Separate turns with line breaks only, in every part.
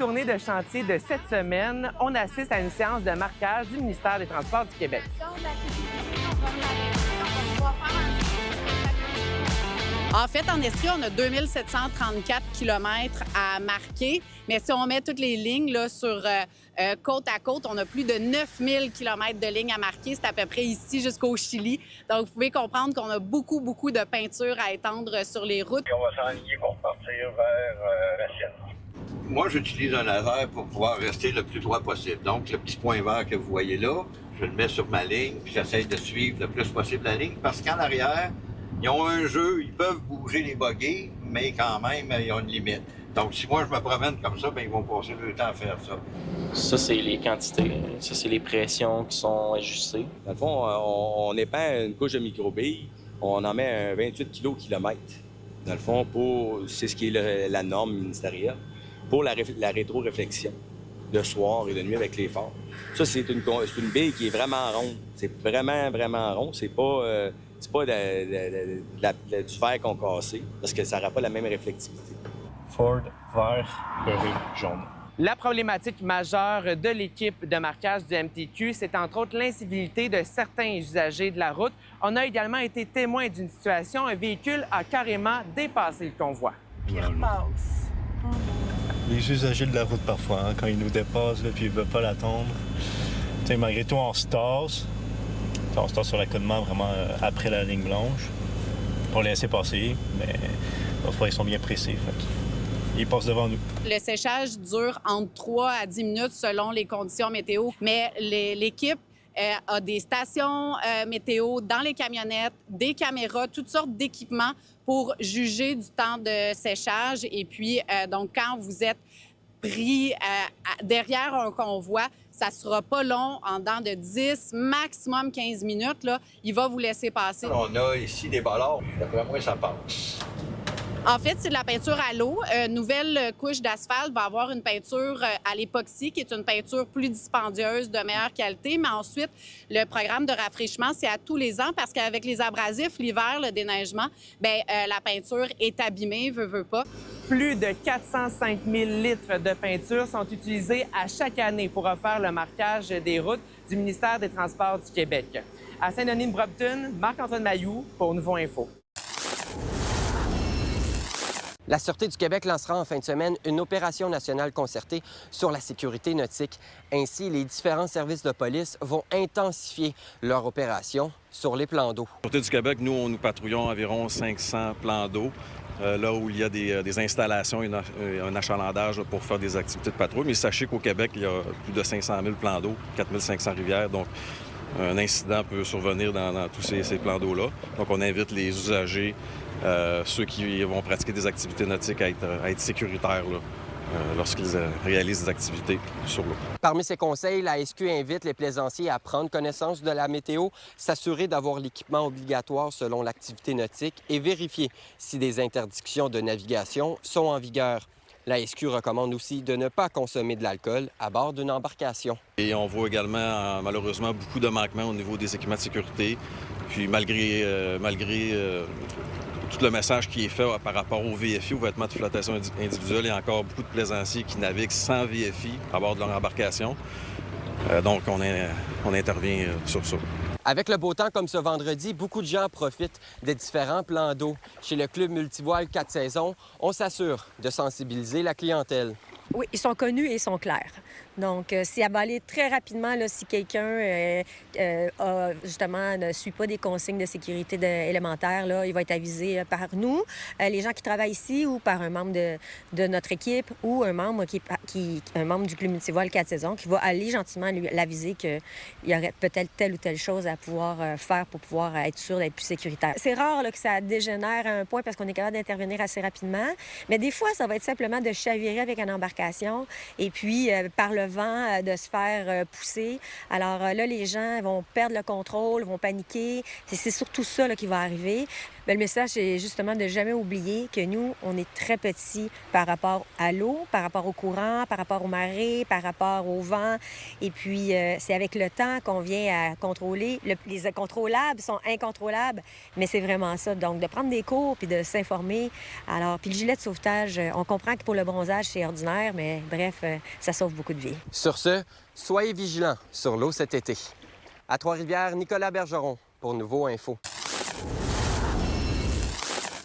tournée de chantier de cette semaine, on assiste à une séance de marquage du ministère des Transports du Québec.
En fait, en Estrie, on a 2734 km à marquer, mais si on met toutes les lignes là, sur côte à côte, on a plus de 9000 km de lignes à marquer. C'est à peu près ici jusqu'au Chili. Donc, vous pouvez comprendre qu'on a beaucoup de peinture à étendre sur les routes.
Et on va s'enligner pour partir vers Racine.
Moi, j'utilise un laser pour pouvoir rester le plus droit possible. Donc, le petit point vert que vous voyez là, je le mets sur ma ligne, puis j'essaie de suivre le plus possible la ligne, parce qu'en arrière, ils ont un jeu, ils peuvent bouger les bogeys, mais quand même, ils ont une limite. Donc, si moi, je me promène comme ça, bien, ils vont passer le temps à faire ça.
Ça, c'est les quantités. Ça, c'est les pressions qui sont ajustées.
Dans le fond, on épand une couche de microbilles. On en met un 28 kg au kilomètre. Dans le fond, c'est ce qui est la norme ministérielle pour la rétro-réflexion de soir et de nuit avec les phares. Ça, c'est une bille qui est vraiment ronde. C'est vraiment rond. C'est pas du verre qu'on cassé, parce que ça n'aura pas la même réflectivité.
Ford, vert, beurré, jaune.
La problématique majeure de l'équipe de marquage du MTQ, c'est entre autres l'incivilité de certains usagers de la route. On a également été témoin d'une situation, un véhicule a carrément dépassé le convoi.
Puis il repasse.
Les usagers de la route, parfois, hein, quand ils nous dépassent et ils ne veulent pas l'attendre, malgré tout, on se tasse. On se tasse sur l'accotement vraiment après la ligne blanche pour les laisser passer, mais parfois, ils sont bien pressés. Fait. Ils passent devant nous.
Le séchage dure entre 3 à 10 minutes selon les conditions météo, mais l'équipe a des stations météo dans les camionnettes, des caméras, toutes sortes d'équipements pour juger du temps de séchage. Et puis, donc, quand vous êtes pris derrière un convoi, ça sera pas long, en dedans de 10, maximum 15 minutes, là, il va vous laisser passer.
On a ici des ballards. D'après moi, ça passe.
En fait, c'est de la peinture à l'eau. Nouvelle couche d'asphalte va avoir une peinture à l'époxy, qui est une peinture plus dispendieuse, de meilleure qualité. Mais ensuite, le programme de rafraîchissement, c'est à tous les ans parce qu'avec les abrasifs, l'hiver, le déneigement, la peinture est abîmée, veut pas.
Plus de 405 000 litres de peinture sont utilisés à chaque année pour refaire le marquage des routes du ministère des Transports du Québec. À Saint-Denis-de-Brompton, Marc-Antoine Mailloux pour Nouveau Info.
La Sûreté du Québec lancera en fin de semaine une opération nationale concertée sur la sécurité nautique. Ainsi, les différents services de police vont intensifier leur opération sur les plans d'eau.
La Sûreté du Québec, nous patrouillons environ 500 plans d'eau, là où il y a des installations et un achalandage pour faire des activités de patrouille. Mais sachez qu'au Québec, il y a plus de 500 000 plans d'eau, 4 500 rivières. Donc, un incident peut survenir dans tous ces plans d'eau-là. Donc, on invite les usagers, ceux qui vont pratiquer des activités nautiques à être sécuritaires là, lorsqu'ils réalisent des activités sur l'eau.
Parmi ces conseils, la SQ invite les plaisanciers à prendre connaissance de la météo, s'assurer d'avoir l'équipement obligatoire selon l'activité nautique et vérifier si des interdictions de navigation sont en vigueur. La SQ recommande aussi de ne pas consommer de l'alcool à bord d'une embarcation.
Et on voit également, malheureusement, beaucoup de manquements au niveau des équipements de sécurité. Puis malgré tout le message qui est fait par rapport au VFI, aux vêtements de flottaison individuelle, il y a encore beaucoup de plaisanciers qui naviguent sans VFI à bord de leur embarcation. Donc, on intervient sur ça.
Avec le beau temps comme ce vendredi, beaucoup de gens profitent des différents plans d'eau. Chez le Club Multivoile 4 saisons, on s'assure de sensibiliser la clientèle.
Oui, ils sont connus et ils sont clairs. Donc, ça va aller très rapidement là, si quelqu'un ne suit pas des consignes de sécurité élémentaires, là, il va être avisé par nous, les gens qui travaillent ici, ou par un membre de notre équipe, ou un membre un membre du Club Multivoile 4 saisons qui va aller gentiment l'aviser qu'il y aurait peut-être telle ou telle chose à pouvoir faire pour pouvoir être sûr d'être plus sécuritaire. C'est rare là, que ça dégénère à un point parce qu'on est capable d'intervenir assez rapidement, mais des fois, ça va être simplement de chavirer avec une embarcation et puis, par le vent, de se faire pousser. Alors là, les gens vont perdre le contrôle, vont paniquer. C'est surtout ça là, qui va arriver. Bien, le message, c'est justement de jamais oublier que nous, on est très petits par rapport à l'eau, par rapport au courant, par rapport aux marées, par rapport au vent. Et puis, c'est avec le temps qu'on vient à contrôler. Les incontrôlables sont incontrôlables, mais c'est vraiment ça. Donc, de prendre des cours puis de s'informer. Alors, puis le gilet de sauvetage, on comprend que pour le bronzage, c'est ordinaire, mais bref, ça sauve beaucoup de vies.
Sur ce, soyez vigilants sur l'eau cet été. À Trois-Rivières, Nicolas Bergeron pour Nouveau Info.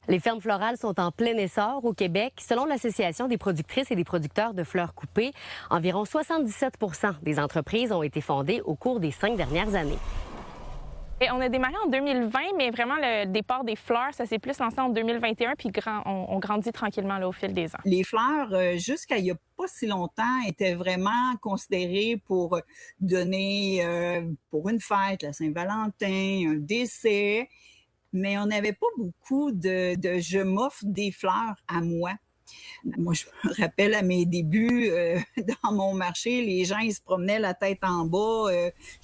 Les fermes florales sont en plein essor au Québec. Selon l'Association des productrices et des producteurs de fleurs coupées, environ 77 des entreprises ont été fondées au cours des 5 dernières années.
Et on a démarré en 2020, mais vraiment le départ des fleurs, ça s'est plus lancé en 2021, puis on grandit tranquillement là, au fil des ans.
Les fleurs, jusqu'à il n'y a pas si longtemps, étaient vraiment considérées pour donner pour une fête, la Saint-Valentin, un décès. Mais on n'avait pas beaucoup de je m'offre des fleurs à moi. Moi, je me rappelle à mes débuts dans mon marché, les gens, ils se promenaient la tête en bas.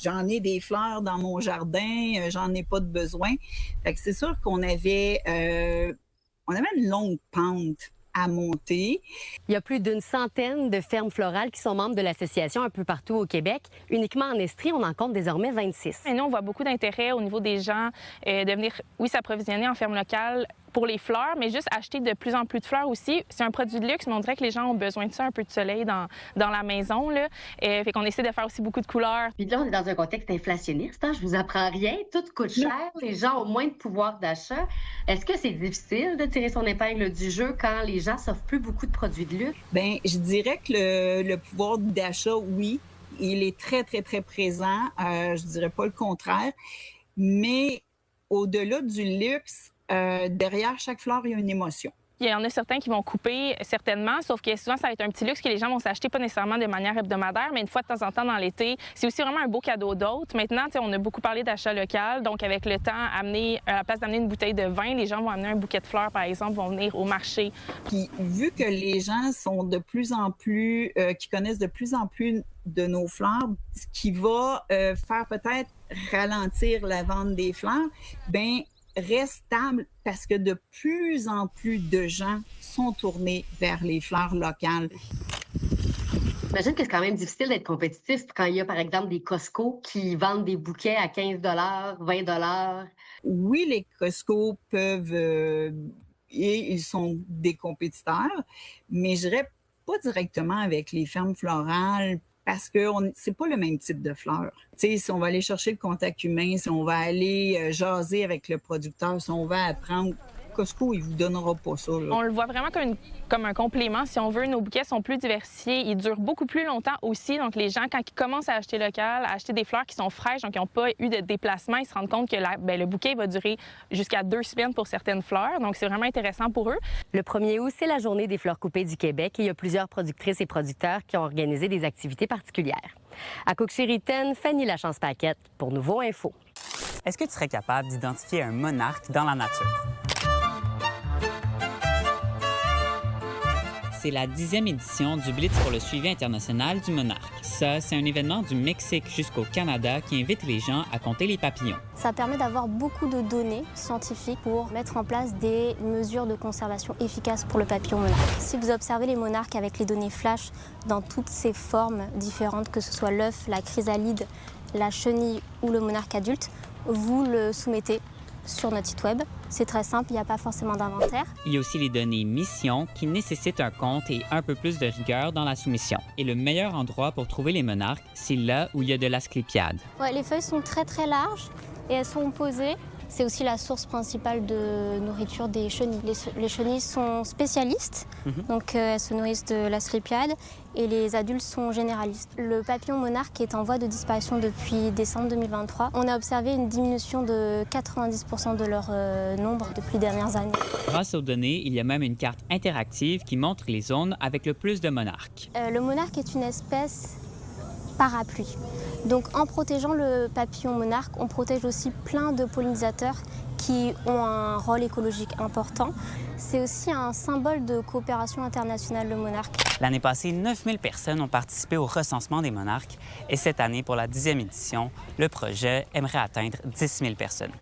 J'en ai des fleurs dans mon jardin, j'en ai pas de besoin. Fait que c'est sûr qu'on avait une longue pente à monter.
Il y a plus d'une centaine de fermes florales qui sont membres de l'association un peu partout au Québec. Uniquement en Estrie, on en compte désormais 26.
Et nous, on voit beaucoup d'intérêt au niveau des gens de venir, oui, s'approvisionner en ferme locale pour les fleurs, mais juste acheter de plus en plus de fleurs aussi. C'est un produit de luxe, mais on dirait que les gens ont besoin de ça, un peu de soleil dans la maison, là. Fait qu'on essaie de faire aussi beaucoup de couleurs.
Puis là, on est dans un contexte inflationniste, hein? Je vous apprends rien, tout coûte cher, les gens ont moins de pouvoir d'achat. Est-ce que c'est difficile de tirer son épingle du jeu quand les gens s'offrent plus beaucoup de produits de luxe?
Bien, je dirais que le pouvoir d'achat, oui, il est très, très, très présent. Je dirais pas le contraire. Mais au-delà du luxe, derrière chaque fleur, il y a une émotion.
Il y en a certains qui vont couper, certainement, sauf que souvent, ça va être un petit luxe que les gens vont s'acheter pas nécessairement de manière hebdomadaire, mais une fois de temps en temps dans l'été. C'est aussi vraiment un beau cadeau d'hôte. Maintenant, on a beaucoup parlé d'achat local, donc avec le temps, à la place d'amener une bouteille de vin, les gens vont amener un bouquet de fleurs, par exemple, vont venir au marché.
Puis, vu que les gens sont de plus en plus, qui connaissent de plus en plus de nos fleurs, ce qui va faire peut-être ralentir la vente des fleurs, bien, reste stable parce que de plus en plus de gens sont tournés vers les fleurs locales.
J'imagine que c'est quand même difficile d'être compétitif quand il y a, par exemple, des Costco qui vendent des bouquets à 15 $, 20 $.
Oui, les Costco peuvent... et ils sont des compétiteurs, mais je dirais pas directement avec les fermes florales parce que c'est pas le même type de fleurs. Tu sais, si on va aller chercher le contact humain, si on va aller jaser avec le producteur, si on va apprendre, Costco, il vous donnera pas ça, là.
On le voit vraiment comme un complément. Si on veut, nos bouquets sont plus diversifiés. Ils durent beaucoup plus longtemps aussi. Donc, les gens, quand ils commencent à acheter local, à acheter des fleurs qui sont fraîches, donc qui n'ont pas eu de déplacement, ils se rendent compte que le bouquet va durer jusqu'à 2 semaines pour certaines fleurs. Donc, c'est vraiment intéressant pour eux.
Le 1er août, c'est la journée des fleurs coupées du Québec et il y a plusieurs productrices et producteurs qui ont organisé des activités particulières. À Cook-Chériton, Fanny Lachance-Paquette pour Nouveau Info.
Est-ce que tu serais capable d'identifier un monarque dans la nature? C'est la 10e édition du Blitz pour le suivi international du monarque. Ça, c'est un événement du Mexique jusqu'au Canada qui invite les gens à compter les papillons.
Ça permet d'avoir beaucoup de données scientifiques pour mettre en place des mesures de conservation efficaces pour le papillon monarque. Si vous observez les monarques avec les données flash dans toutes ces formes différentes, que ce soit l'œuf, la chrysalide, la chenille ou le monarque adulte, vous le soumettez sur notre site web. C'est très simple, il n'y a pas forcément d'inventaire.
Il y a aussi les données mission qui nécessitent un compte et un peu plus de rigueur dans la soumission. Et le meilleur endroit pour trouver les monarques, c'est là où il y a de l'asclépiade.
Ouais, les feuilles sont très très larges et elles sont posées. C'est aussi la source principale de nourriture des chenilles. Les chenilles sont spécialistes, donc elles se nourrissent de l'asclépiade et les adultes sont généralistes. Le papillon monarque est en voie de disparition depuis décembre 2023. On a observé une diminution de 90% de leur nombre depuis les dernières années.
Grâce aux données, il y a même une carte interactive qui montre les zones avec le plus de monarques.
Le monarque est une espèce parapluie. Donc en protégeant le papillon monarque, on protège aussi plein de pollinisateurs qui ont un rôle écologique important. C'est aussi un symbole de coopération internationale, le monarque.
L'année passée, 9000 personnes ont participé au recensement des monarques et cette année, pour la 10e édition, le projet aimerait atteindre 10 000 personnes.